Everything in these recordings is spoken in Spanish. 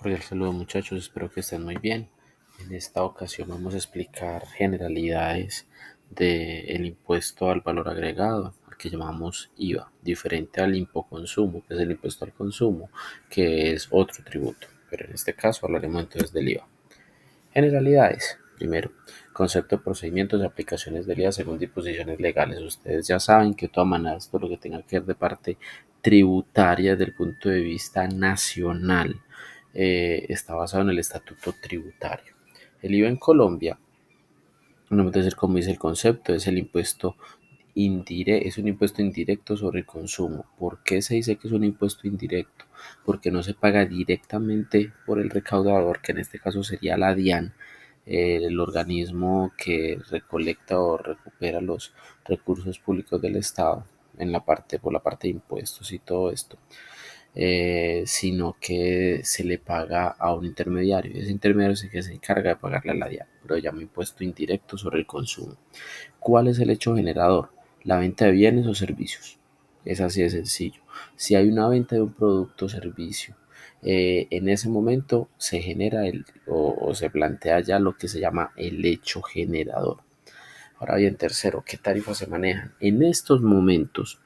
Cordial saludo muchachos, espero que estén muy bien. En esta ocasión vamos a explicar generalidades del impuesto al valor agregado, al que llamamos IVA, diferente al impoconsumo, que es el impuesto al consumo, que es otro tributo. Pero en este caso hablaremos entonces del IVA. Generalidades. Primero, concepto de procedimientos y aplicaciones del IVA según disposiciones legales. Ustedes ya saben que de todas maneras todo lo que tenga que ver de parte tributaria desde el punto de vista nacional está basado en el estatuto tributario. El IVA en Colombia, no me decir cómo dice el concepto, es el impuesto indirecto, es un impuesto indirecto sobre el consumo. ¿Por qué se dice que es un impuesto indirecto? Porque no se paga directamente por el recaudador, que en este caso sería la DIAN, el organismo que recolecta o recupera los recursos públicos del Estado por la parte de impuestos y todo esto, sino que se le paga a un intermediario. Ese intermediario es el que se encarga de pagarle a la DIAN, pero llama impuesto indirecto sobre el consumo. ¿Cuál es el hecho generador? La venta de bienes o servicios. Es así de sencillo. Si hay una venta de un producto o servicio, en ese momento se genera o se plantea ya lo que se llama el hecho generador. Ahora bien, tercero, ¿qué tarifas se manejan? En estos momentos,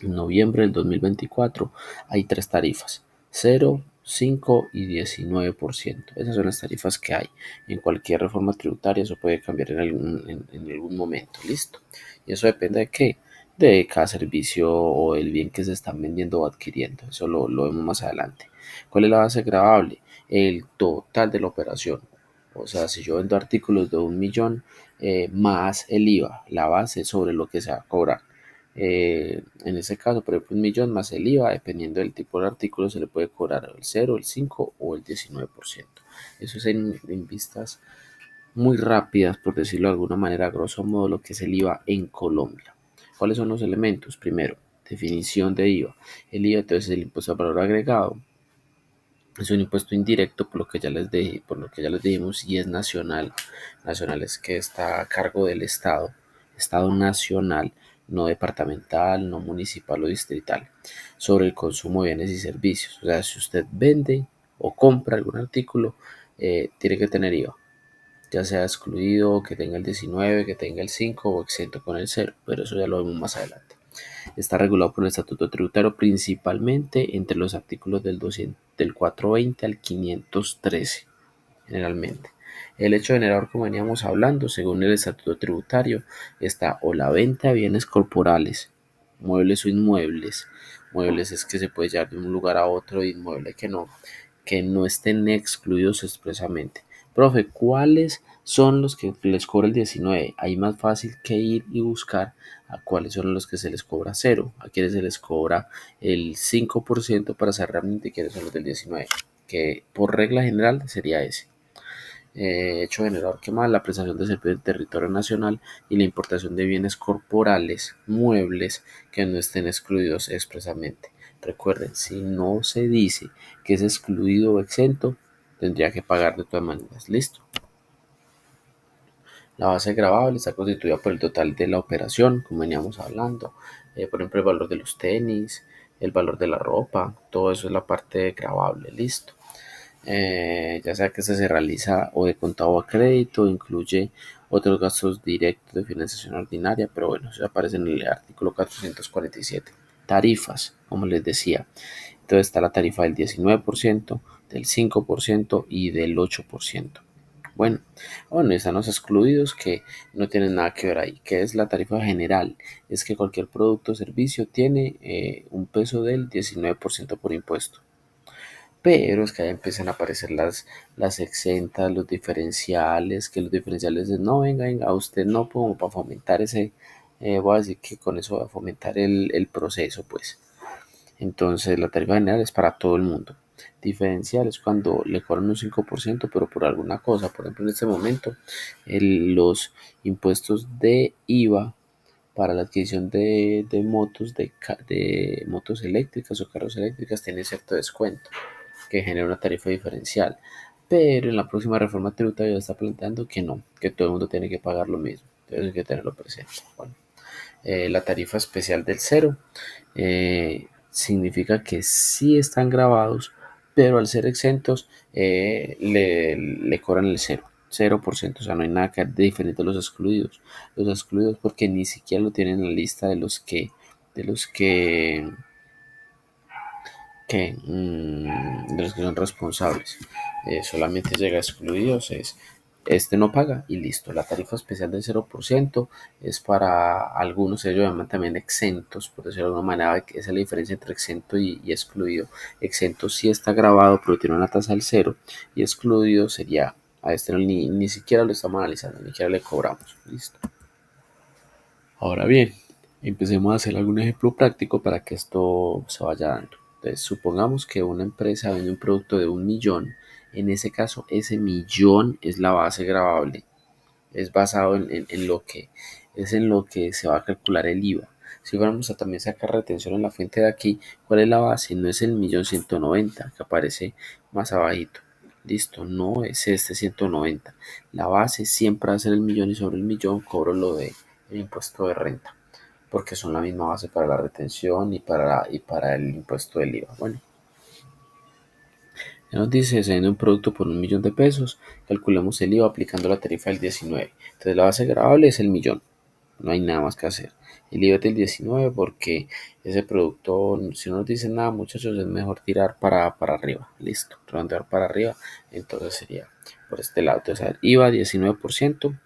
en noviembre del 2024, hay tres tarifas: 0, 5 y 19%. Esas son las tarifas que hay. En cualquier reforma tributaria eso puede cambiar en algún momento. Listo. Y eso depende de qué, de cada servicio o el bien que se están vendiendo o adquiriendo. Eso lo vemos más adelante. ¿Cuál es la base gravable? El total de la operación. O sea, si yo vendo artículos de 1 millón más el IVA, la base sobre lo que se va a cobrar. En ese caso, por ejemplo, 1 millón más el IVA, dependiendo del tipo de artículo, se le puede cobrar el 0, el 5 o el 19%. Eso es en vistas muy rápidas, por decirlo de alguna manera, a grosso modo, lo que es el IVA en Colombia. ¿Cuáles son los elementos? Primero, definición de IVA. El IVA entonces es el impuesto al valor agregado. Es un impuesto indirecto, por lo que ya les dijimos, y es nacional. Nacional es que está a cargo del Estado, Estado nacional, no departamental, no municipal o distrital, sobre el consumo de bienes y servicios. O sea, si usted vende o compra algún artículo, tiene que tener IVA, ya sea excluido, que tenga el 19, que tenga el 5 o exento con el 0, pero eso ya lo vemos más adelante. Está regulado por el Estatuto Tributario principalmente entre los artículos del 420 al 513, generalmente. El hecho generador, como veníamos hablando, según el Estatuto Tributario, está o la venta de bienes corporales, muebles o inmuebles. Muebles es que se puede llevar de un lugar a otro, inmueble que no estén excluidos expresamente. Profe, ¿cuáles son los que les cobra el 19? Ahí más fácil que ir y buscar a cuáles son los que se les cobra 0, a quienes se les cobra el 5% para saber realmente quiénes son los del 19, que por regla general sería ese. Hecho generador que más: la prestación de servicios en territorio nacional y la importación de bienes corporales, muebles que no estén excluidos expresamente. Recuerden, si no se dice que es excluido o exento, tendría que pagar de todas maneras. Listo. La base gravable está constituida por el total de la operación, como veníamos hablando. Por ejemplo, el valor de los tenis, el valor de la ropa, todo eso es la parte gravable. Listo. Ya sea que este se realiza o de contado a crédito, incluye otros gastos directos de financiación ordinaria, pero bueno, eso aparece en el artículo 447. Tarifas, como les decía. Entonces está la tarifa del 19%, del 5% y del 8%. Bueno, están los excluidos que no tienen nada que ver ahí. ¿Qué es la tarifa general? Es que cualquier producto o servicio tiene un peso del 19% por impuesto. Pero es que ahí empiezan a aparecer las exentas, los diferenciales, que los diferenciales de no, venga, usted no, como para fomentar voy a decir que con eso va a fomentar el proceso, pues. Entonces la tarifa general es para todo el mundo. Diferencial es cuando le cobran un 5%, pero por alguna cosa. Por ejemplo, en este momento, los impuestos de IVA para la adquisición de motos, de motos eléctricas o carros eléctricas tienen cierto descuento que genera una tarifa diferencial. Pero en la próxima reforma tributaria ya está planteando que no, que todo el mundo tiene que pagar lo mismo. Entonces hay que tenerlo presente. Bueno, la tarifa especial del 0 significa que sí están grabados, pero al ser exentos le cobran el 0%, o sea, no hay nada que de diferente a los excluidos. Los excluidos porque ni siquiera lo tienen en la lista de los que son responsables. Solamente llega a excluidos, este no paga y listo. La tarifa especial del 0% es para algunos, ellos llaman también exentos, por decirlo de alguna manera. Esa es la diferencia entre exento y excluido. Exento sí está grabado, pero tiene una tasa del 0, y excluido sería, a este ni siquiera lo estamos analizando, ni siquiera le cobramos. Listo. Ahora bien, empecemos a hacer algún ejemplo práctico para que esto se vaya dando. Entonces, supongamos que una empresa vende un producto de 1.000.000. En ese caso, ese millón es la base gravable. Es basado en lo que se va a calcular el IVA. Si fuéramos a también sacar retención en la fuente de aquí, ¿cuál es la base? No es el 1.190.000 que aparece más abajito. Listo, no es este 190. La base siempre va a ser el millón, y sobre el millón cobro lo de el impuesto de renta, porque son la misma base para la retención y para el impuesto del IVA. Bueno, ya nos dice, se vende un producto por 1.000.000 de pesos, calculemos el IVA aplicando la tarifa del 19. Entonces la base gravable es el millón, no hay nada más que hacer. El IVA es del 19 porque ese producto, si no nos dicen nada, muchachos, es mejor tirar para arriba. Listo, redondear para arriba. Entonces sería por este lado. Entonces IVA 19%.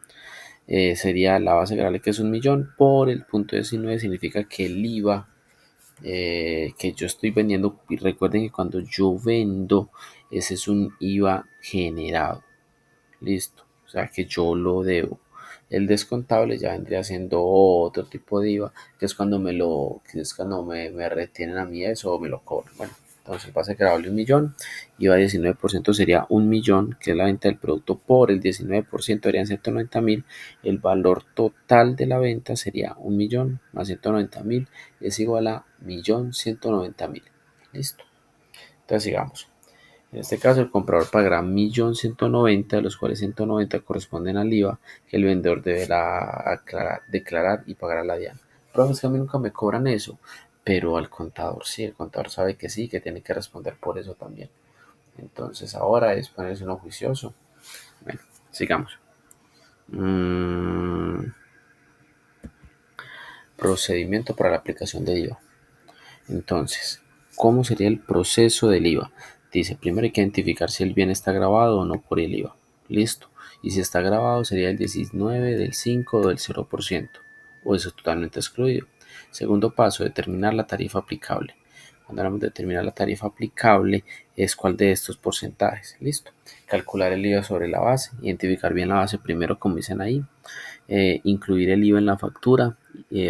Sería la base gravable, que es 1.000.000, por el punto 19 significa que el IVA que yo estoy vendiendo, y recuerden que cuando yo vendo, ese es un IVA generado. Listo, o sea que yo lo debo. El descontable ya vendría siendo otro tipo de IVA, que es cuando me retienen a mí eso o me lo cobran. Bueno, entonces base gravable 1.000.000, IVA 19% sería 1.000.000, que es la venta del producto, por el 19% serían 190.000. El valor total de la venta sería 1.000.000 más 190.000 es igual a 1.190.000. Listo. Entonces sigamos. En este caso, el comprador pagará 1.190.000, de los cuales 190 corresponden al IVA que el vendedor deberá declarar y pagar a la DIAN. Pero es que a mí nunca me cobran eso, pero al contador sí, el contador sabe que sí, que tiene que responder por eso también. Entonces ahora es ponerse uno juicioso. Bueno, sigamos. Procedimiento para la aplicación de IVA. Entonces, ¿cómo sería el proceso del IVA? Dice, primero hay que identificar si el bien está grabado o no por el IVA. Listo. Y si está grabado sería el 19, del 5 o del 0%. O eso es totalmente excluido. Segundo paso, determinar la tarifa aplicable. Cuando hablamos de determinar la tarifa aplicable, es cuál de estos porcentajes. Listo. Calcular el IVA sobre la base. Identificar bien la base primero, como dicen ahí. Incluir el IVA en la factura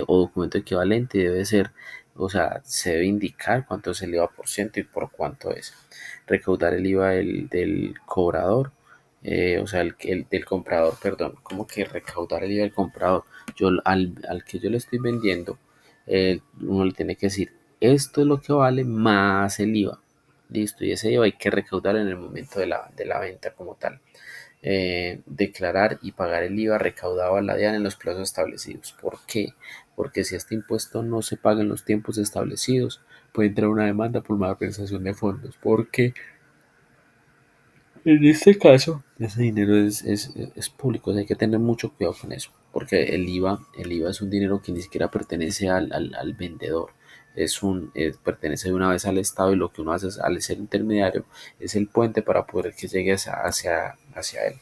o documento equivalente. Debe ser, o sea, se debe indicar cuánto es el IVA por ciento y por cuánto es. Recaudar el IVA del cobrador, o sea, del comprador, perdón. ¿Cómo que recaudar el IVA del comprador? Yo al que yo le estoy vendiendo, uno le tiene que decir, esto es lo que vale más el IVA. Listo, y ese IVA hay que recaudar en el momento de la venta como tal. Declarar y pagar el IVA recaudado a la DIAN en los plazos establecidos. ¿Por qué? Porque si este impuesto no se paga en los tiempos establecidos, puede entrar una demanda por malversación de fondos. Porque en este caso, ese dinero es público, o sea, hay que tener mucho cuidado con eso, porque el IVA es un dinero que ni siquiera pertenece al vendedor, pertenece de una vez al Estado, y lo que uno hace es, al ser intermediario, es el puente para poder que llegue hacia él.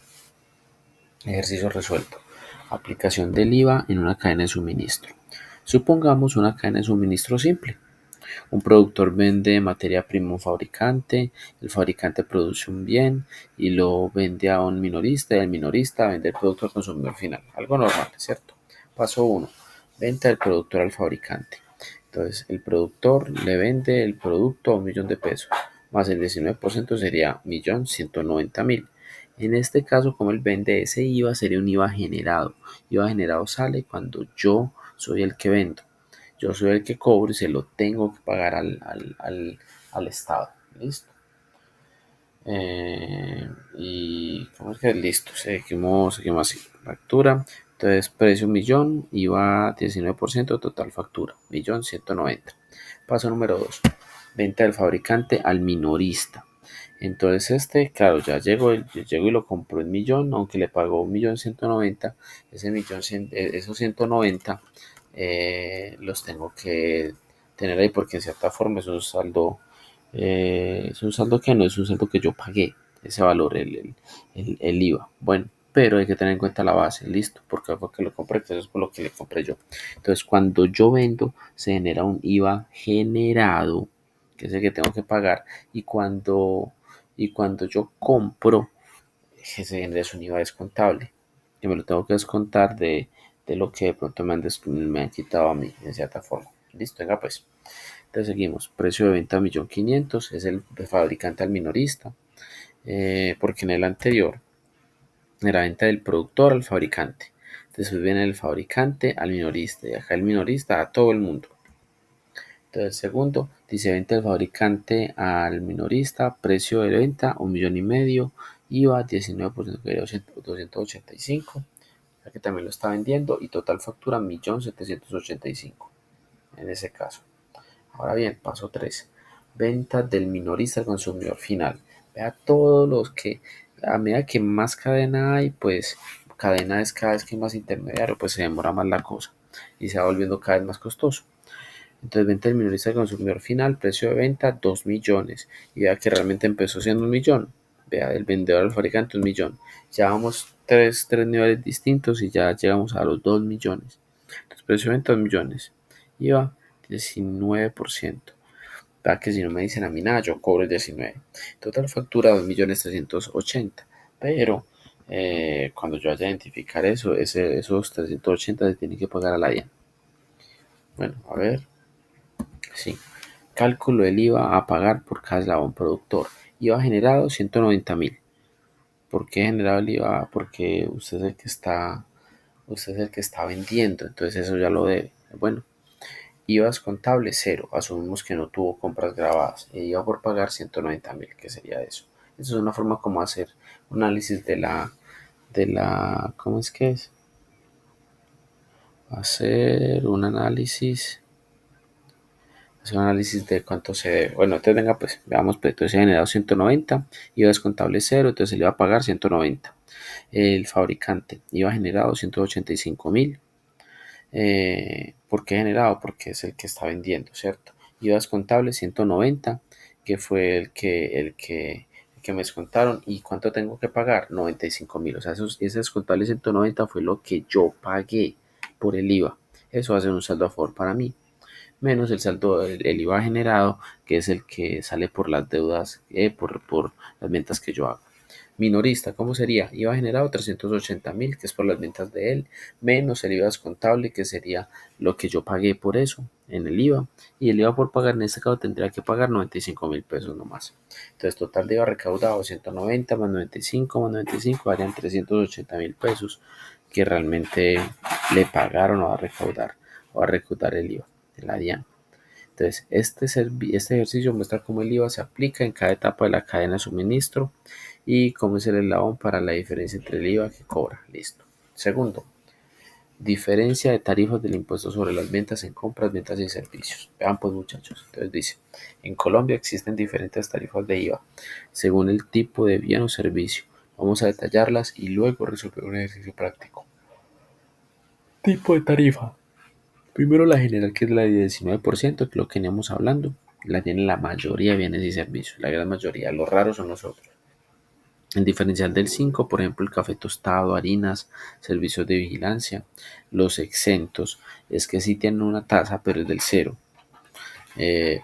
Ejercicio resuelto. Aplicación del IVA en una cadena de suministro. Supongamos una cadena de suministro simple. Un productor vende materia prima a un fabricante, el fabricante produce un bien y lo vende a un minorista, y el minorista vende el producto al consumidor final. Algo normal, ¿cierto? Paso 1. Venta del productor al fabricante. Entonces, el productor le vende el producto a 1.000.000 de pesos, más el 19% sería 1.190.000. En este caso, como él vende ese IVA, sería un IVA generado. IVA generado sale cuando yo soy el que vendo. Yo soy el que cobro y se lo tengo que pagar al Estado. ¿Listo? Y ¿cómo es que listo? Seguimos así. Factura. Entonces, precio 1.000.000, IVA 19%, total factura 1.190.000. Paso número 2. Venta del fabricante al minorista. Entonces claro, ya llego y lo compro en millón, aunque le pagó 1.190.000, ese millón, esos 190 los tengo que tener ahí porque en cierta forma es un saldo que no es un saldo que yo pagué, ese valor, el IVA. Bueno, pero hay que tener en cuenta la base, listo, porque fue que lo compré, entonces es por lo que le compré yo. Entonces, cuando yo vendo, se genera un IVA generado, que es el que tengo que pagar, y cuando yo compro, se genera un IVA descontable, que me lo tengo que descontar de lo que de pronto me han quitado a mí, de cierta forma. Listo, venga pues. Entonces seguimos. Precio de venta 1.500.000 es el fabricante al minorista, porque en el anterior era venta del productor al fabricante. Después viene el fabricante al minorista y acá el minorista a todo el mundo. Entonces, segundo, dice venta del fabricante al minorista, precio de venta 1.500.000, IVA 19%, que era 285, ya que también lo está vendiendo, y total factura 1.785 en ese caso. Ahora bien, paso 3, venta del minorista al consumidor final. Vea todos los que, a medida que más cadena hay, pues cadena es cada vez que más intermediario, pues se demora más la cosa y se va volviendo cada vez más costoso. Entonces, venta del minorista al consumidor final, precio de venta 2 millones. Y vea que realmente empezó siendo 1.000.000. Vea, del vendedor al fabricante 1.000.000. Ya vamos tres niveles distintos y ya llegamos a los 2 millones. Entonces, precio de venta 2 millones. IVA 19%. Vea que si no me dicen a mí nada, yo cobro el 19. Total factura 2.380.000. Pero cuando yo vaya a identificar esos 380 se tiene que pagar a la DIAN. Bueno, a ver. Sí. Cálculo del IVA a pagar por cada eslabón productor. IVA generado 190.000. ¿Por qué generado el IVA? Porque usted es el que está vendiendo, entonces eso ya lo debe. Bueno, IVAs contable 0. Asumimos que no tuvo compras grabadas. E IVA por pagar 190.000. ¿Qué sería eso? Eso es una forma como hacer un análisis ¿cómo es que es? Hacer un análisis de cuánto se debe. Bueno, entonces venga, pues veamos, pues entonces se ha generado 190, IVA descontable 0, entonces se le va a pagar 190. El fabricante, IVA generado 185.000. ¿Por qué generado? Porque es el que está vendiendo, ¿cierto? IVA descontable 190, que fue el que me descontaron. ¿Y cuánto tengo que pagar? 95.000. O sea, ese descontable 190 fue lo que yo pagué por el IVA. Eso va a ser un saldo a favor para mí, menos el saldo del IVA generado, que es el que sale por las deudas, por las ventas que yo hago. Minorista, ¿cómo sería? IVA generado 380.000, que es por las ventas de él, menos el IVA descontable, que sería lo que yo pagué por eso en el IVA, y el IVA por pagar en este caso tendría que pagar 95.000 pesos nomás. Entonces, total de IVA recaudado 190 más 95 más 95 harían 380.000 pesos que realmente le pagaron o a recaudar el IVA de la DIAN. Entonces, este ejercicio muestra cómo el IVA se aplica en cada etapa de la cadena de suministro y cómo es el eslabón para la diferencia entre el IVA que cobra. Listo. Segundo, diferencia de tarifas del impuesto sobre las ventas en compras, ventas y servicios. Vean pues muchachos. Entonces dice, en Colombia existen diferentes tarifas de IVA según el tipo de bien o servicio. Vamos a detallarlas y luego resolver un ejercicio práctico. Tipo de tarifa. Primero la general, que es la de 19%, que es lo que veníamos hablando. La tiene la mayoría de bienes y servicios, la gran mayoría. Los raros son los otros. En diferencial del 5, por ejemplo, el café tostado, harinas, servicios de vigilancia. Los exentos es que sí tienen una tasa, pero es del 0. Que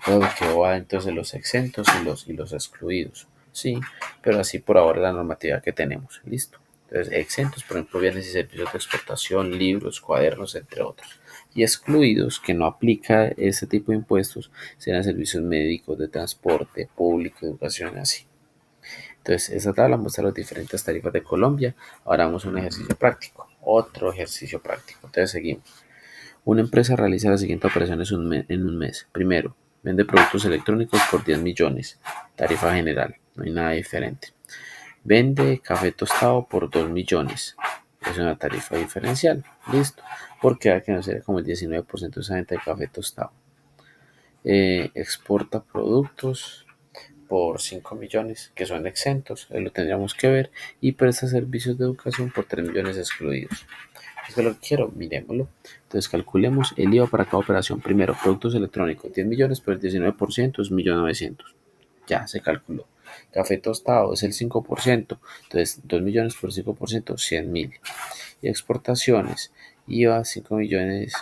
va entonces los exentos y los excluidos. Sí, pero así por ahora es la normativa que tenemos. Listo. Entonces, exentos, por ejemplo, bienes y servicios de exportación, libros, cuadernos, entre otros. Y excluidos, que no aplica ese tipo de impuestos, serán servicios médicos, de transporte público, educación, así. Entonces, esta tabla muestra las diferentes tarifas de Colombia. Ahora vamos a un ejercicio práctico. Otro ejercicio práctico. Entonces, seguimos. Una empresa realiza las siguientes operaciones en un mes. Primero, vende productos electrónicos por 10 millones. Tarifa general. No hay nada diferente. Vende café tostado por 2 millones. Es una tarifa diferencial. Listo. Porque hay que no sería como el 19% de esa venta de café tostado. Exporta productos por 5 millones que son exentos, lo tendríamos que ver, y presta servicios de educación por 3 millones excluidos. Es que lo quiero, miremoslo. Entonces calculemos el IVA para cada operación. Primero, productos electrónicos, 10 millones por el 19% es 1.900.000. Ya se calculó. Café tostado es el 5%, entonces 2 millones por 5%, 100.000. Y exportaciones, IVA 5 millones,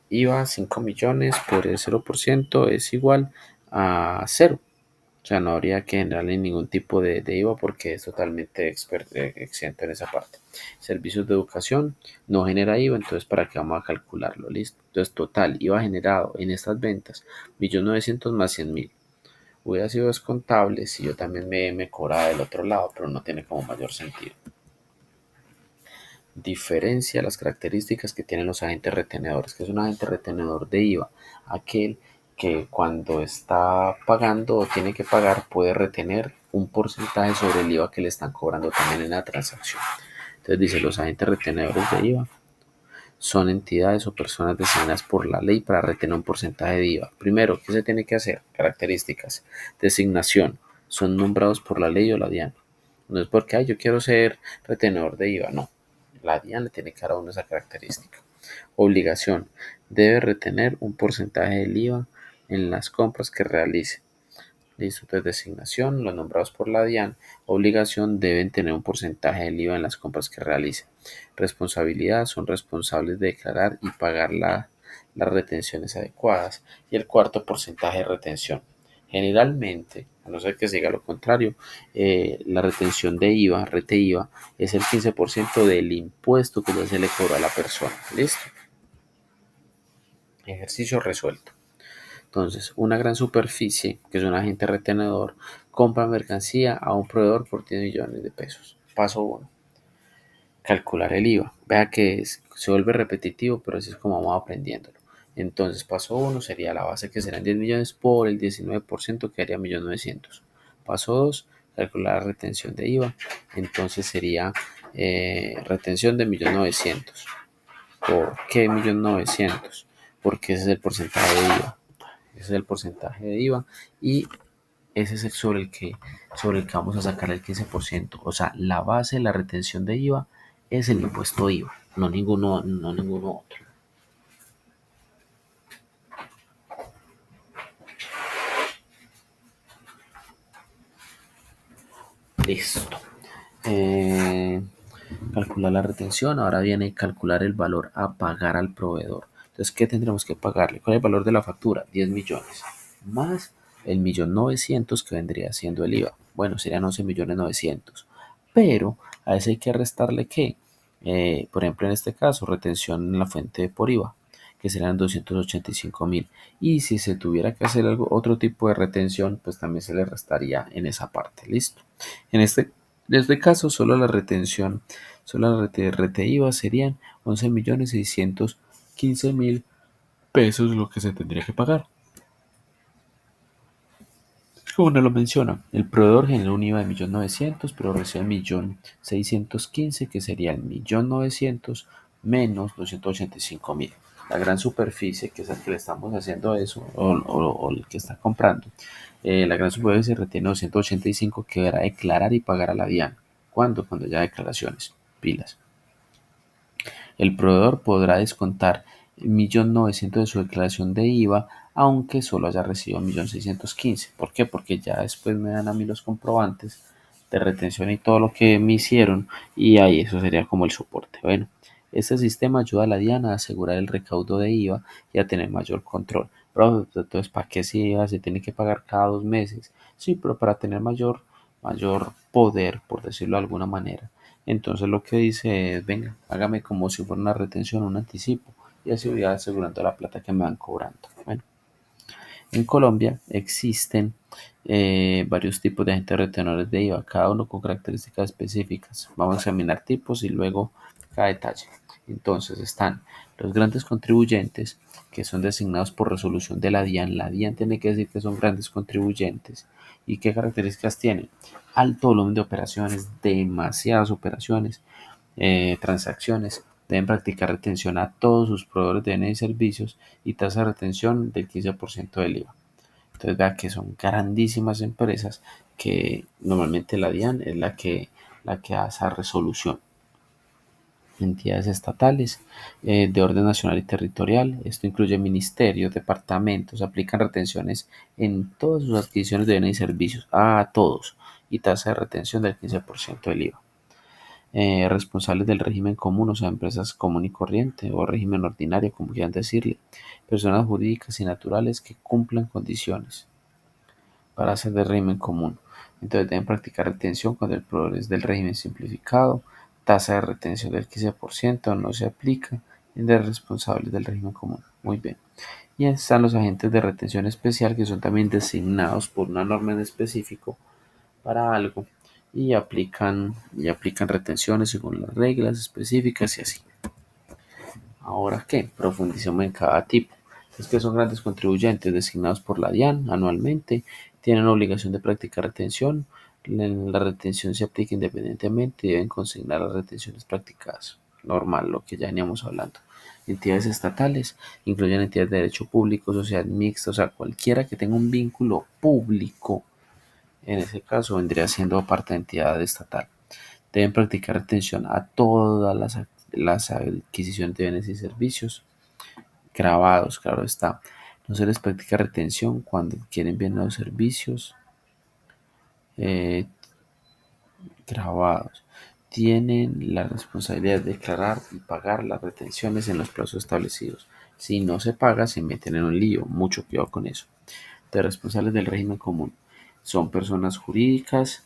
IVA 5 millones por el 0% es igual a cero. O sea, no habría que generarle ningún tipo de IVA porque es totalmente exento en esa parte. Servicios de educación no genera IVA, entonces ¿para qué vamos a calcularlo? Listo. Entonces, total IVA generado en estas ventas, 1.900.000 más 100.000. Hubiera sido descontable si yo también me cobraba del otro lado, pero no tiene como mayor sentido. Diferencia las características que tienen los agentes retenedores. Que es un agente retenedor de IVA? Aquel que cuando está pagando o tiene que pagar puede retener un porcentaje sobre el IVA que le están cobrando también en la transacción. Entonces dice, los agentes retenedores de IVA son entidades o personas designadas por la ley para retener un porcentaje de IVA. Primero, ¿qué se tiene que hacer? Características. Designación. Son nombrados por la ley o la DIAN. No es porque yo quiero ser retenedor de IVA, no. La DIAN le tiene que dar a uno esa característica. Obligación. Debe retener un porcentaje del IVA en las compras que realice. Listo, entonces designación, los nombrados por la DIAN, obligación, deben tener un porcentaje del IVA en las compras que realicen. Responsabilidad, son responsables de declarar y pagar las retenciones adecuadas. Y el cuarto, porcentaje de retención. Generalmente, a no ser que se diga lo contrario, la retención de IVA, rete IVA, es el 15% del impuesto que ya se le cobra a la persona. ¿Listo? Ejercicio resuelto. Entonces, una gran superficie, que es un agente retenedor, compra mercancía a un proveedor por 10 millones de pesos. Paso 1. Calcular el IVA. Vea que se vuelve repetitivo, pero así es como vamos aprendiéndolo. Entonces, paso 1 sería la base, que serán 10 millones por el 19%, que haría 1.900.000. Paso 2, calcular la retención de IVA. Entonces sería retención de 1.900.000. ¿Por qué 1.900.000? Porque ese es el porcentaje de IVA. Ese es el porcentaje de IVA y ese es el sobre el que vamos a sacar el 15%. O sea, la base de la retención de IVA es el impuesto IVA, no ninguno otro. Listo. Calcular la retención. Ahora viene calcular el valor a pagar al proveedor. Entonces, ¿qué tendremos que pagarle? ¿Cuál es el valor de la factura? 10 millones. Más el 1.900.000 que vendría siendo el IVA. Bueno, serían 11.900.000. Pero a ese hay que restarle ¿qué? Por ejemplo, en este caso, retención en la fuente por IVA, que serían 285.000. Y si se tuviera que hacer otro tipo de retención, pues también se le restaría en esa parte. Listo. En este caso, solo la retención, solo la rete IVA serían 11.615.000 pesos lo que se tendría que pagar. Como nos lo menciona, el proveedor genera un IVA de 1.900.000, pero recibe 1.615.000, que sería el 1.900.000 menos 285.000. La gran superficie, que es el que le estamos haciendo eso, o el que está comprando, la gran superficie retiene 285 que deberá declarar y pagar a la DIAN. ¿Cuándo? Cuando haya declaraciones. Pilas. El proveedor podrá descontar 1.900.000 de su declaración de IVA, aunque solo haya recibido 1.615.000. ¿Por qué? Porque ya después me dan a mí los comprobantes de retención y todo lo que me hicieron, y ahí eso sería como el soporte. Bueno, este sistema ayuda a la DIAN a asegurar el recaudo de IVA y a tener mayor control. Pero entonces, ¿para qué si IVA se tiene que pagar cada 2 meses? Sí, pero para tener mayor poder, por decirlo de alguna manera. Entonces lo que dice es, venga, hágame como si fuera una retención, un anticipo, y así voy asegurando la plata que me van cobrando. Bueno, en Colombia existen varios tipos de agentes retenedores de IVA, cada uno con características específicas. Vamos a examinar tipos y luego cada detalle. Entonces están los grandes contribuyentes, que son designados por resolución de la DIAN. La DIAN tiene que decir que son grandes contribuyentes. ¿Y qué características tienen? Alto volumen de operaciones, demasiadas operaciones, transacciones. Deben practicar retención a todos sus proveedores de bienes y servicios y tasa de retención del 15% del IVA. Entonces vea que son grandísimas empresas que normalmente la DIAN es la que hace esa resolución. Entidades estatales de orden nacional y territorial. Esto incluye ministerios, departamentos, aplican retenciones en todas sus adquisiciones de bienes y servicios, a todos, y tasa de retención del 15% del IVA. Responsables del régimen común, o sea, empresas común y corriente, o régimen ordinario, como quieran decirle, personas jurídicas y naturales que cumplan condiciones para hacer del régimen común. Entonces deben practicar retención cuando el proveedor es del régimen simplificado. Tasa de retención del 15% no se aplica en de responsables del régimen común. Muy bien. Y están los agentes de retención especial que son también designados por una norma en específico para algo y aplican retenciones según las reglas específicas y así. Ahora qué, profundicemos en cada tipo. Es que son grandes contribuyentes designados por la DIAN anualmente, tienen obligación de practicar retención. La retención se aplica independientemente y deben consignar las retenciones practicadas. Normal, lo que ya veníamos hablando. Entidades estatales incluyen entidades de derecho público, sociedad mixta, o sea, cualquiera que tenga un vínculo público, en ese caso vendría siendo parte de entidad estatal. Deben practicar retención a todas las adquisiciones de bienes y servicios grabados, claro está. No se les practica retención cuando quieren bienes o servicios eh, grabados. Tienen la responsabilidad de declarar y pagar las retenciones en los plazos establecidos. Si no se paga, se meten en un lío. Mucho cuidado con eso. De responsables del régimen común. Son personas jurídicas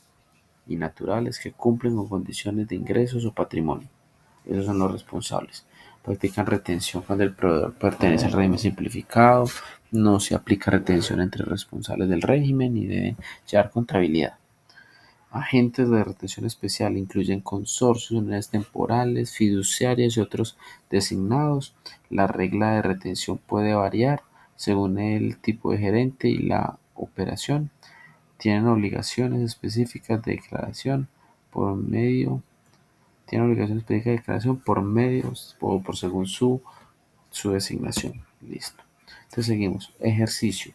y naturales que cumplen con condiciones de ingresos o patrimonio. Esos son los responsables. Practican retención cuando el proveedor pertenece al régimen simplificado. No se aplica retención entre responsables del régimen y deben llevar contabilidad. Agentes de retención especial incluyen consorcios, unidades temporales, fiduciarias y otros designados. La regla de retención puede variar según el tipo de gerente y la operación. Tienen obligaciones específicas de declaración por medio tiene obligación específica de declaración por medios o por según su designación. Listo. Entonces seguimos. Ejercicio.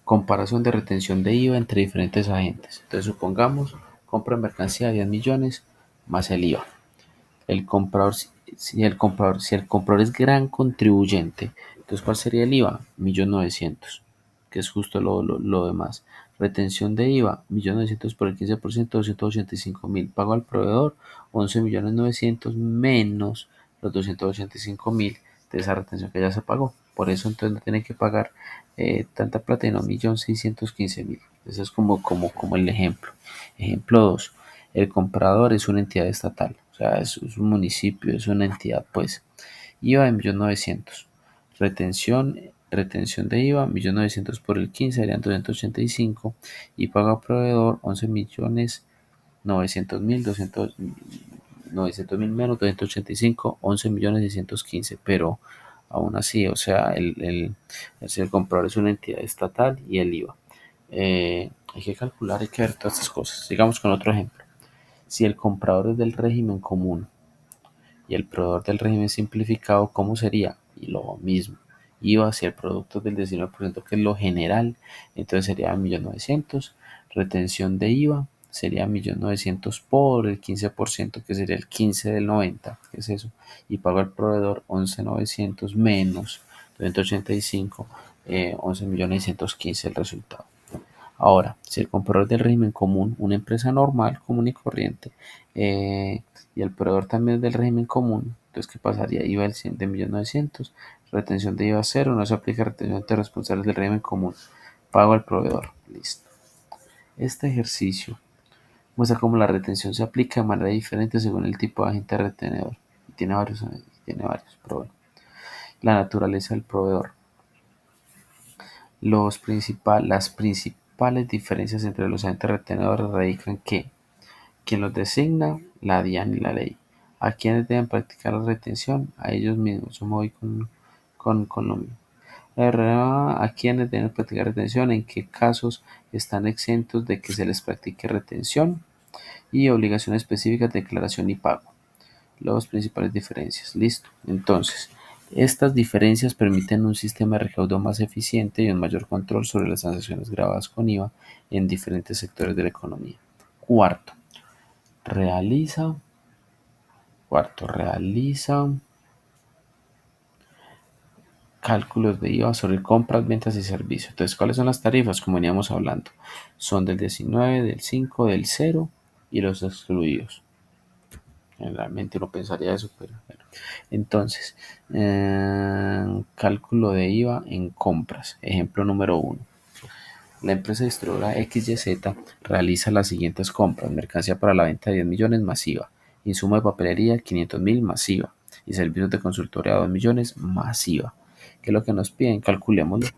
Comparación de retención de IVA entre diferentes agentes. Entonces supongamos compra de mercancía de 10 millones más el IVA. El comprador, si el comprador es gran contribuyente, entonces ¿cuál sería el IVA? 1.900.000, que es justo lo demás. Retención de IVA, 1.900.000 por el 15%, 285.000. Pago al proveedor, 11.900.000 menos los 285.000 de esa retención que ya se pagó. Por eso entonces no tiene que pagar tanta plata y no 1.615.000. Ese es como el ejemplo. Ejemplo 2. El comprador es una entidad estatal, o sea, es un municipio, es una entidad, pues. IVA de 1.900.000. Retención de IVA, 1.900.000 por el 15 serían 285 y paga al proveedor 11.900.000, 900.000 menos 285, 11.615.000, pero aún así, o sea, el comprador es una entidad estatal y el IVA. Hay que calcular, hay que ver todas estas cosas. Sigamos con otro ejemplo. Si el comprador es del régimen común y el proveedor del régimen simplificado, ¿cómo sería? Y lo mismo. IVA hacia el producto del 19%, que es lo general, entonces sería 1.900.000. Retención de IVA sería 1.900.000 por el 15%, que sería el 15 del 90, que es eso. Y pago al proveedor 11.900.000 menos 285, 11.915.000 el resultado. Ahora, si el comprador del régimen común, una empresa normal, común y corriente, y el proveedor también es del régimen común, entonces ¿qué pasaría? IVA del 100 de 1.900.000, retención de IVA cero, no se aplica retención de responsables del régimen común, pago al proveedor, listo. Este ejercicio muestra cómo la retención se aplica de manera diferente según el tipo de agente retenedor. Y tiene varios, pero bueno. La naturaleza del proveedor. Las principales diferencias entre los agentes retenedores radican que quien los designa, la DIAN y la ley. ¿A quienes deben practicar la retención? A ellos mismos. Yo me voy con lo mismo. A quienes deben practicar retención, en qué casos están exentos de que se les practique retención y obligaciones específicas de declaración y pago. Las principales diferencias. Listo. Entonces, Estas diferencias permiten un sistema de recaudo más eficiente y un mayor control sobre las transacciones grabadas con IVA en diferentes sectores de la economía. Cuarto, realiza, realiza cálculos de IVA sobre compras, ventas y servicios. Entonces, ¿cuáles son las tarifas? Como veníamos hablando, son del 19, del 5, del 0 y los excluidos. Generalmente uno pensaría eso, pero bueno. Entonces, cálculo de IVA en compras. Ejemplo número 1. La empresa distribuidora XYZ realiza las siguientes compras: mercancía para la venta de 10 millones masiva, insumo de papelería 500.000 masiva y servicios de consultoría 2 millones masiva. ¿Qué es lo que nos piden? Calculémoslo.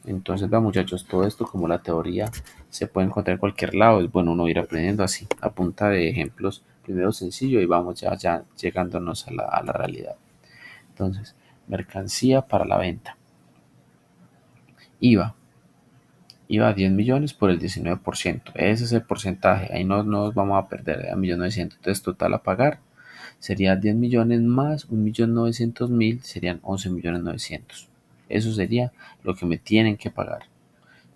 Entonces, va muchachos, todo esto como la teoría se puede encontrar en cualquier lado, es bueno uno ir aprendiendo así, a punta de ejemplos, primero sencillo y vamos ya llegándonos a la realidad. Entonces, mercancía para la venta. IVA. IVA 10 millones por el 19%. Ese es el porcentaje. Ahí no nos vamos a perder a 1.900.000. Entonces, total a pagar sería 10 millones más 1.900.000, serían 11.900.000. Eso sería lo que me tienen que pagar.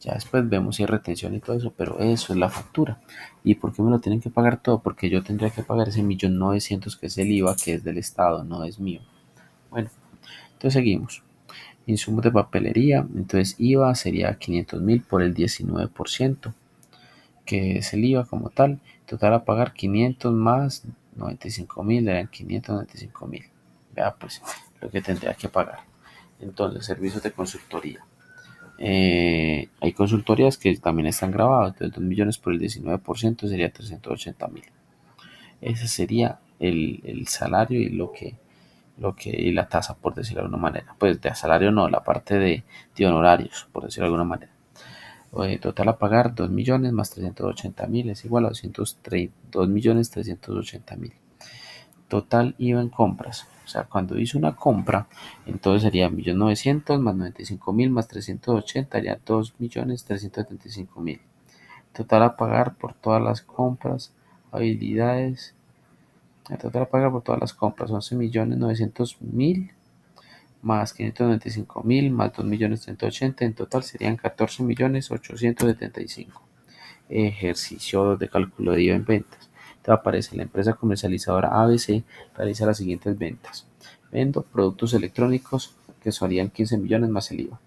Ya después vemos si hay retención y todo eso, pero eso es la factura. ¿Y por qué me lo tienen que pagar todo? Porque yo tendría que pagar ese 1.900.000 que es el IVA, que es del Estado, no es mío. Bueno, entonces seguimos. Insumos de papelería, entonces IVA sería 500.000 por el 19%, que es el IVA como tal. Total a pagar 500 más 95.000, eran 595.000. Vea pues lo que tendría que pagar. Entonces, servicios de consultoría. Hay consultorías que también están grabadas, entonces 2 millones por el 19% sería 380.000. Ese sería el salario y y la tasa, por decirlo de alguna manera. Pues de salario no, la parte de honorarios, por decirlo de alguna manera. Total a pagar 2 millones más 380.000 es igual a 2.380.000. Total IVA en compras. O sea, cuando hizo una compra, entonces sería 1.900.000 más 95.000 más 380, sería 2.375.000. Total a pagar por todas las compras, habilidades. El total a pagar por todas las compras, 11.900.000 más 595.000 más 2.380.000, en total serían 14.875.000. Ejercicio de cálculo de IVA en ventas. Te aparece: la empresa comercializadora ABC realiza las siguientes ventas. Vendo productos electrónicos que serían 15 millones más el IVA.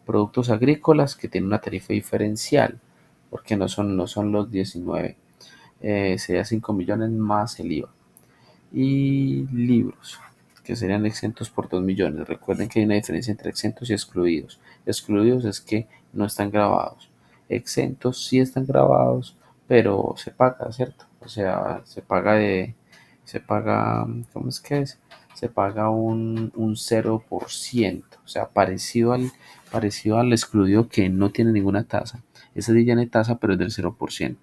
Productos agrícolas que tienen una tarifa diferencial porque no son los 19. Sería 5 millones más el IVA. Y libros que serían exentos por 2 millones. Recuerden que hay una diferencia entre exentos y excluidos. Excluidos es que no están grabados. Exentos sí están grabados, pero se paga, ¿cierto? O sea, ¿cómo es que es? Se paga un 0%, o sea, parecido al excluido que no tiene ninguna tasa. Ese sí tiene tasa, pero es del 0%.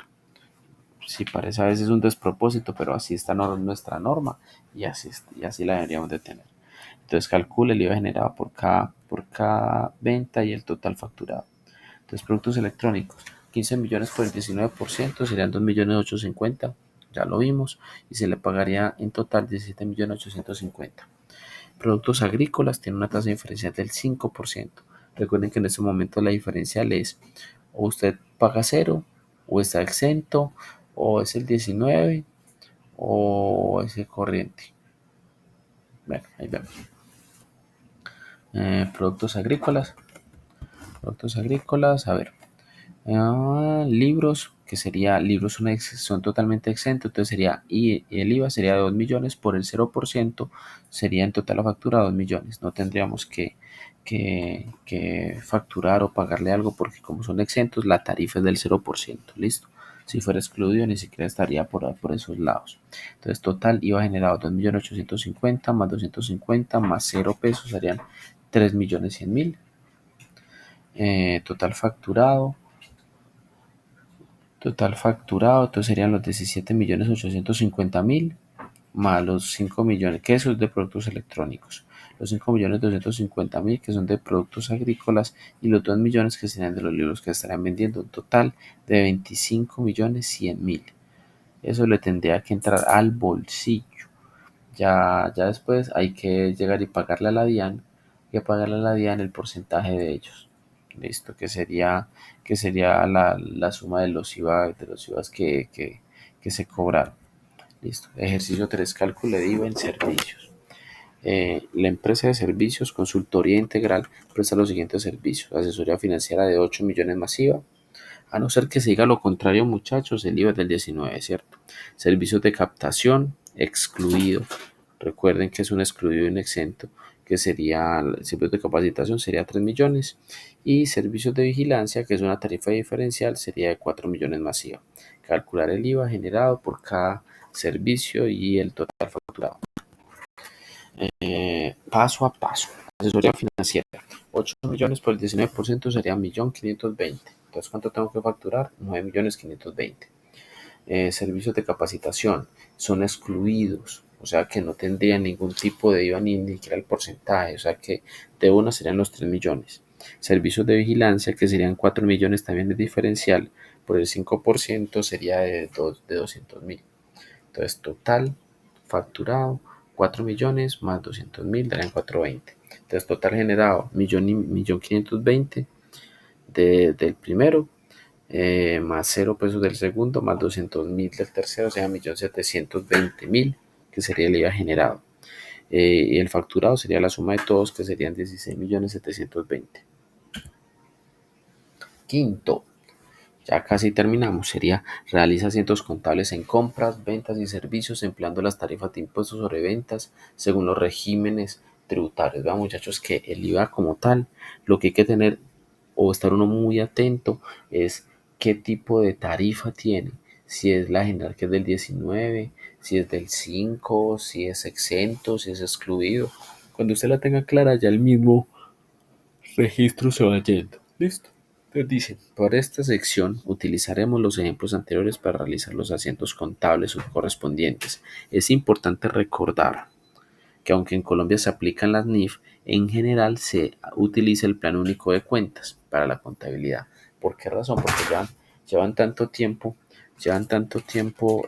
Sí, parece a veces un despropósito, pero así está nuestra norma y así la deberíamos de tener. Entonces calcula el IVA generado por cada venta y el total facturado. Entonces, productos electrónicos, 15 millones por el 19% serían 2.850.000, ya lo vimos, y se le pagaría en total 17.850.000. Productos agrícolas tienen una tasa diferencial del 5%. Recuerden que en este momento la diferencial es: o usted paga cero, o está exento, o es el 19, o es el corriente. Bueno, ahí vemos. Productos agrícolas. Productos agrícolas, a ver. Libros, que sería, libros son totalmente exentos, entonces sería, y el IVA sería de 2 millones por el 0%, sería en total la factura 2 millones. No tendríamos que facturar o pagarle algo porque como son exentos, la tarifa es del 0%, listo. Si fuera excluido, ni siquiera estaría por esos lados. Entonces, total IVA generado 2.850.000 más 250 más 0 pesos serían 3.100.000. Total facturado. Entonces serían los 17.850.000 más los 5 millones, que eso es de productos electrónicos. Los 5.250.000 que son de productos agrícolas y los 2 millones que serían de los libros que estarían vendiendo. Un total de 25.100.000. Eso le tendría que entrar al bolsillo Ya después hay que llegar y pagarle a la DIAN, y pagarle a la DIAN el porcentaje de ellos. Listo, que sería la suma de los IVAs que se cobraron. Listo. Ejercicio 3, cálculo de IVA en servicios. La empresa de servicios Consultoría Integral presta los siguientes servicios: asesoría financiera de 8 millones masiva, a no ser que se diga lo contrario, muchachos, el IVA es del 19, ¿cierto? Servicios de captación, excluido. Recuerden que es un excluido y un exento, que sería, servicios de capacitación sería 3 millones. Y servicios de vigilancia, que es una tarifa diferencial, sería de 4 millones masiva. Calcular el IVA generado por cada servicio y el total facturado. Paso a paso. Asesoría financiera. 8 millones por el 19% sería 1.520.000. Entonces, ¿cuánto tengo que facturar? 9.520.000. Servicios de capacitación son excluidos, o sea que no tendrían ningún tipo de IVA ni siquiera el porcentaje, o sea que de una serían los 3 millones. Servicios de vigilancia, que serían 4 millones también de diferencial, por el 5% sería de 200.000. Entonces, total facturado 4 millones más 200.000 darían 420. Entonces, total generado 1.520.000 del primero, más 0 pesos del segundo, más 200.000 del tercero, o sea, 1.720.000, que sería el IVA generado. Y el facturado sería la suma de todos, que serían 16.720.000. Quinto, ya casi terminamos, sería realiza asientos contables en compras, ventas y servicios empleando las tarifas de impuestos sobre ventas según los regímenes tributarios. Vean, muchachos, que el IVA como tal, lo que hay que tener o estar uno muy atento es qué tipo de tarifa tiene, si es la general, que es del 19, si es del 5, si es exento, si es excluido. Cuando usted la tenga clara, ya el mismo registro se va yendo. Listo. Entonces dice, por esta sección utilizaremos los ejemplos anteriores para realizar los asientos contables correspondientes. Es importante recordar que aunque en Colombia se aplican las NIF, en general se utiliza el Plan Único de Cuentas para la contabilidad. ¿Por qué razón? Porque ya llevan tanto tiempo, llevan tanto tiempo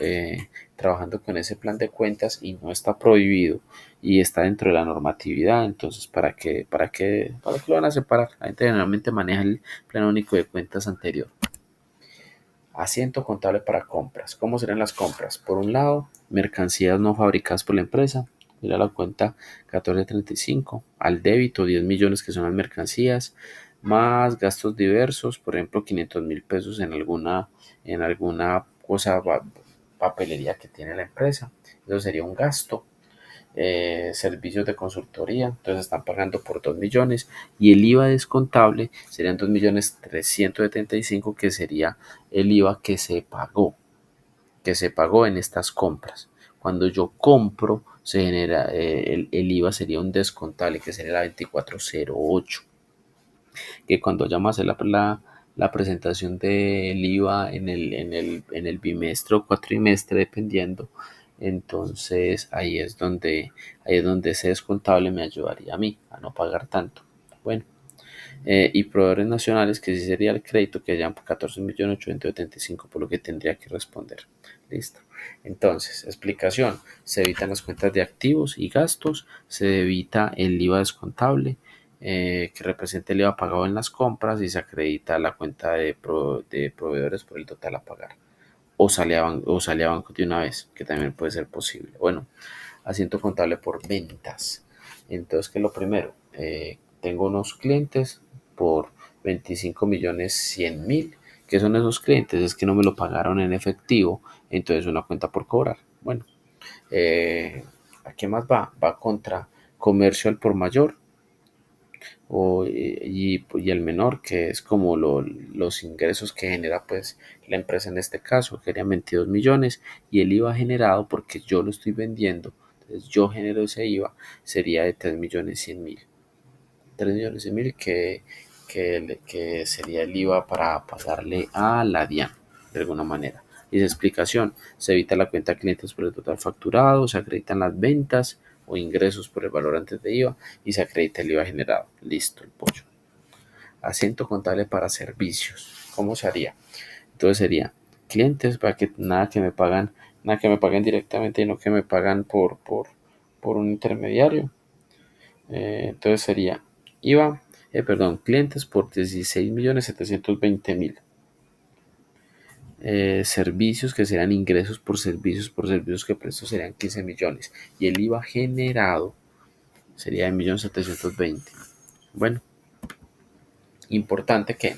trabajando con ese plan de cuentas y no está prohibido y está dentro de la normatividad. Entonces, ¿para qué lo van a separar? La gente generalmente maneja el Plan Único de Cuentas anterior. Asiento contable para compras. ¿Cómo serán las compras? Por un lado, mercancías no fabricadas por la empresa. Mira la cuenta 1435. Al débito, 10 millones, que son las mercancías, más gastos diversos, por ejemplo, 500.000 pesos en alguna cosa, papelería que tiene la empresa. Eso sería un gasto. Servicios de consultoría, entonces están pagando por 2 millones, y el IVA descontable serían 2.375.000, que sería el IVA que se pagó en estas compras. Cuando yo compro, se genera el IVA sería un descontable, que sería la 2408, que cuando vayamos a hacer la presentación del IVA en el bimestre o cuatrimestre, dependiendo, entonces ahí es donde ese descontable me ayudaría a mí a no pagar tanto. Bueno, y proveedores nacionales, que sí sería el crédito, que hayan 14.875.000, por lo que tendría que responder. Listo. Entonces, explicación: se evitan las cuentas de activos y gastos, se evita el IVA descontable, que representa el IVA pagado en las compras, y se acredita la cuenta de proveedores por el total a pagar. O sale a banco de una vez, que también puede ser posible. Bueno, asiento contable por ventas. Entonces, ¿qué es lo primero? Tengo unos clientes por 25.100.000. ¿Qué son esos clientes? Es que no me lo pagaron en efectivo, entonces una cuenta por cobrar. Bueno, ¿a qué más va? Va contra comercio al por mayor, y el menor, que es como los ingresos que genera pues la empresa. En este caso querían 22 millones, y el IVA generado, porque yo lo estoy vendiendo, entonces yo genero ese IVA, sería de 3.100.000. 3.100.000, que sería el IVA para pagarle a la DIAN de alguna manera. Y esa explicación: se evita la cuenta de clientes por el total facturado, se acreditan las ventas o ingresos por el valor antes de IVA, y se acredita el IVA generado. Listo, el pollo. Asiento contable para servicios. ¿Cómo se haría? Entonces sería clientes, para que nada que me pagan directamente, sino que me pagan por un intermediario. Entonces sería clientes por 16.720.000. Servicios que serán ingresos por servicios que presto serían 15 millones. Y el IVA generado sería de 1.720.000. Bueno, importante que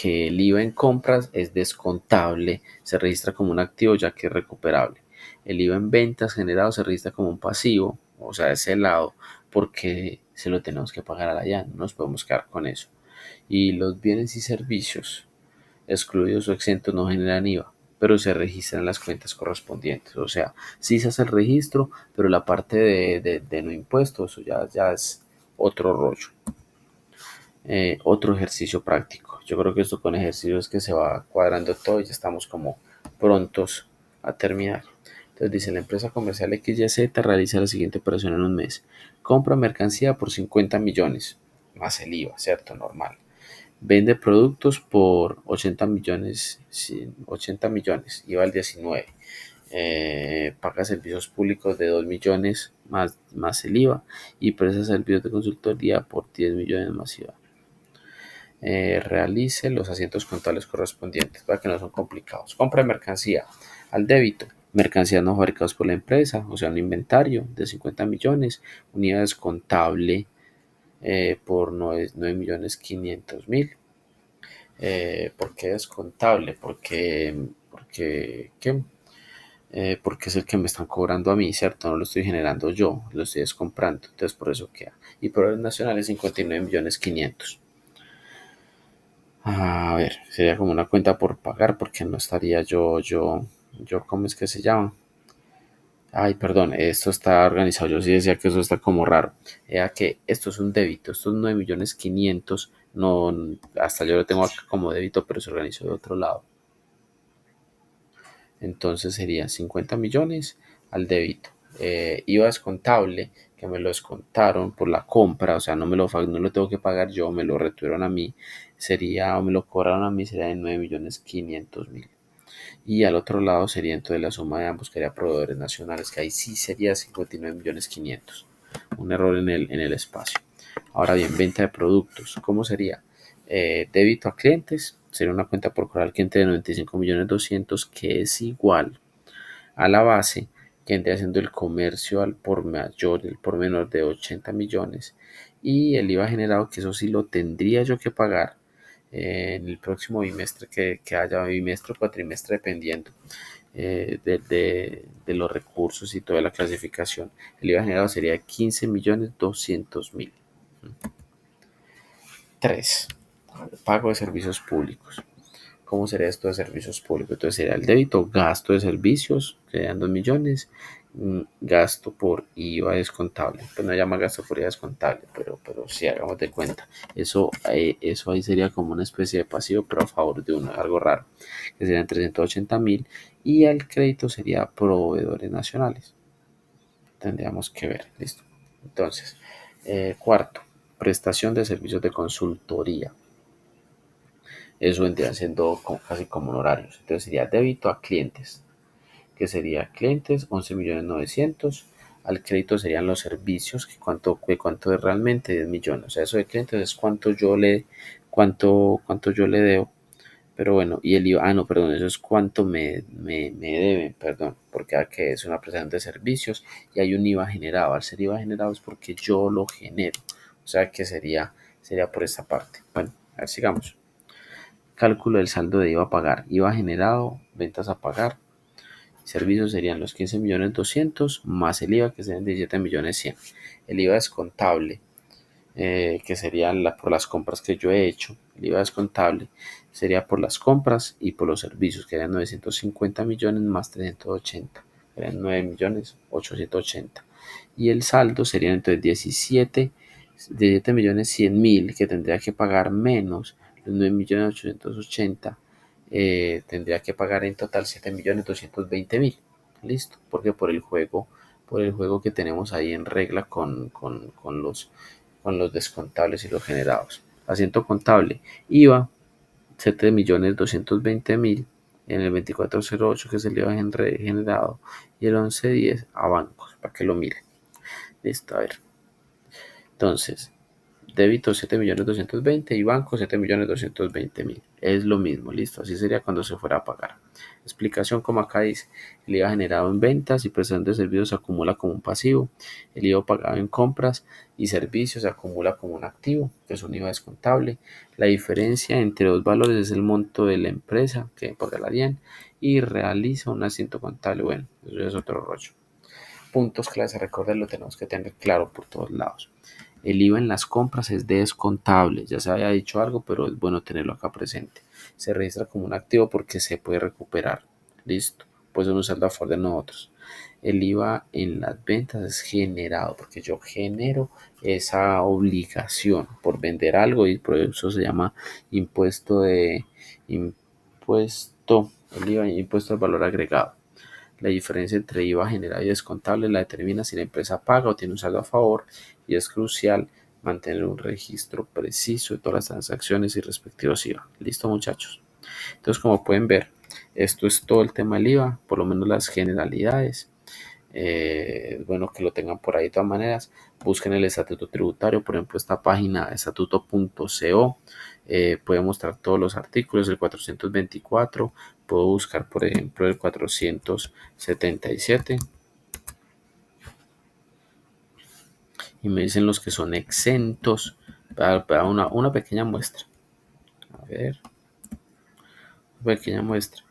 el IVA en compras es descontable, se registra como un activo ya que es recuperable. El IVA en ventas generado se registra como un pasivo, o sea, ese lado, porque se lo tenemos que pagar a la ya, no nos podemos quedar con eso. Y los bienes y servicios excluidos o exentos no generan IVA, pero se registran las cuentas correspondientes. O sea, sí se hace el registro, pero la parte de no impuestos, eso ya es otro rollo. Otro ejercicio práctico. Yo creo que esto con ejercicios que se va cuadrando todo y ya estamos como prontos a terminar. Entonces dice, la empresa comercial XYZ realiza la siguiente operación en un mes. Compra mercancía por 50 millones, más el IVA, ¿cierto? Normal. Vende productos por 80 millones, 80 millones, IVA al 19. Paga servicios públicos de 2 millones más el IVA y presta servicios de consultoría por 10 millones más IVA. Realice los asientos contables correspondientes para que no son complicados. Compra de mercancía al débito. Mercancías no fabricadas por la empresa, o sea, un inventario de 50 millones, unidades contable por 9.500.000. ¿Por qué descontable? ¿Qué? Porque es el que me están cobrando a mí, ¿cierto? No lo estoy generando yo, lo estoy descomprando, entonces por eso queda. Y por el nacional es 59.500.000. A ver, sería como una cuenta por pagar porque no estaría ¿cómo es que se llama? Ay, perdón, esto está organizado. Yo sí decía que eso está como raro. Era que esto es un débito, estos 9.500.000, no, hasta yo lo tengo acá como débito, pero se organizó de otro lado. Entonces sería 50 millones al débito. IVA descontable, que me lo descontaron por la compra, o sea, no lo tengo que pagar yo, me lo retuvieron a mí, o me lo cobraron a mí, sería de 9.500.000. Y al otro lado sería entonces la suma de ambos, que sería proveedores nacionales, que ahí sí sería 59.500.000. Un error en el espacio. Ahora bien, venta de productos, ¿cómo sería? Débito a clientes, sería una cuenta por cobrar al cliente de 95.200.000, que es igual a la base que vendría haciendo el comercio al por mayor, el por menor de 80 millones. Y el IVA generado, que eso sí lo tendría yo que pagar en el próximo bimestre que haya, bimestre o cuatrimestre, dependiendo de los recursos y toda la clasificación. El IVA generado sería 15.200.000. 3. Pago de servicios públicos. ¿Cómo sería esto de servicios públicos? Entonces sería el débito, gasto de servicios, que serían 2 millones, gasto por IVA descontable. Pues no llama gasto por IVA descontable, pero sí, hagamos de cuenta. Eso ahí sería como una especie de pasivo, pero a favor de uno, algo raro, que serían 380.000. Y el crédito sería proveedores nacionales. Tendríamos que ver, listo. Entonces, cuarto, prestación de servicios de consultoría. Eso vendría siendo casi como honorarios. Entonces sería débito a clientes, que sería clientes 11.900.000. Al crédito serían los servicios, que cuánto es realmente 10 millones. O sea, eso de clientes es cuánto yo le debo. Pero bueno, y el IVA, no, perdón, eso es cuánto me deben, perdón, porque aquí es una prestación de servicios y hay un IVA generado. Al ser IVA generado es porque yo lo genero. O sea que sería por esta parte. Bueno, a ver, sigamos. Cálculo del saldo de IVA a pagar. IVA generado, ventas a pagar. Servicios serían los 15.200.000 más el IVA, que serían 17.100.000. El IVA descontable, que sería por las compras que yo he hecho. El IVA descontable sería por las compras y por los servicios, que eran 950 millones más 380, que eran 9.880.000. Y el saldo sería entonces 17.100.000, que tendría que pagar menos los 9.880.000. Tendría que pagar en total 7.220.000. Listo, porque por el juego que tenemos ahí en regla con los descontables y los generados. Asiento contable, IVA 7.220.000 en el 2408, que es el IVA generado, y el 1110 a bancos, para que lo miren. Listo, a ver. Entonces, débito 7.220.000 y banco 7.220.000. Es lo mismo, listo. Así sería cuando se fuera a pagar. Explicación como acá dice: el IVA generado en ventas y prestación de servicios se acumula como un pasivo. El IVA pagado en compras y servicios se acumula como un activo, que es un IVA descontable. La diferencia entre dos valores es el monto de la empresa que paga la DIAN y realiza un asiento contable. Bueno, eso es otro rollo. Puntos clave, recordar, lo tenemos que tener claro por todos lados. El IVA en las compras es descontable, ya se había dicho algo, pero es bueno tenerlo acá presente. Se registra como un activo porque se puede recuperar. Listo, pues un saldo a favor de nosotros. El IVA en las ventas es generado porque yo genero esa obligación por vender algo y por eso se llama impuesto de impuesto, el IVA, impuesto al valor agregado. La diferencia entre IVA generado y descontable la determina si la empresa paga o tiene un saldo a favor, y es crucial mantener un registro preciso de todas las transacciones y respectivos IVA. Listo, muchachos. Entonces, como pueden ver, esto es todo el tema del IVA, por lo menos las generalidades. Bueno, que lo tengan por ahí de todas maneras. Busquen el estatuto tributario, por ejemplo, esta página estatuto.co. Puede mostrar todos los artículos, el 424. Puedo buscar, por ejemplo, el 477 y me dicen los que son exentos para una pequeña muestra. A ver, una pequeña muestra.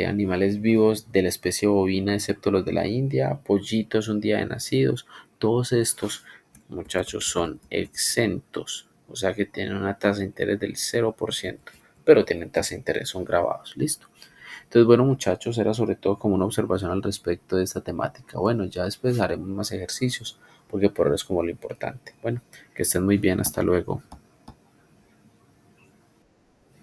Animales vivos de la especie bovina, excepto los de la India, pollitos un día de nacidos, todos estos muchachos son exentos, o sea que tienen una tasa de interés del 0%, pero tienen tasa de interés, son grabados, listo. Entonces, bueno, muchachos, era sobre todo como una observación al respecto de esta temática. Bueno, ya después haremos más ejercicios, porque por ahora es como lo importante. Bueno, que estén muy bien, hasta luego.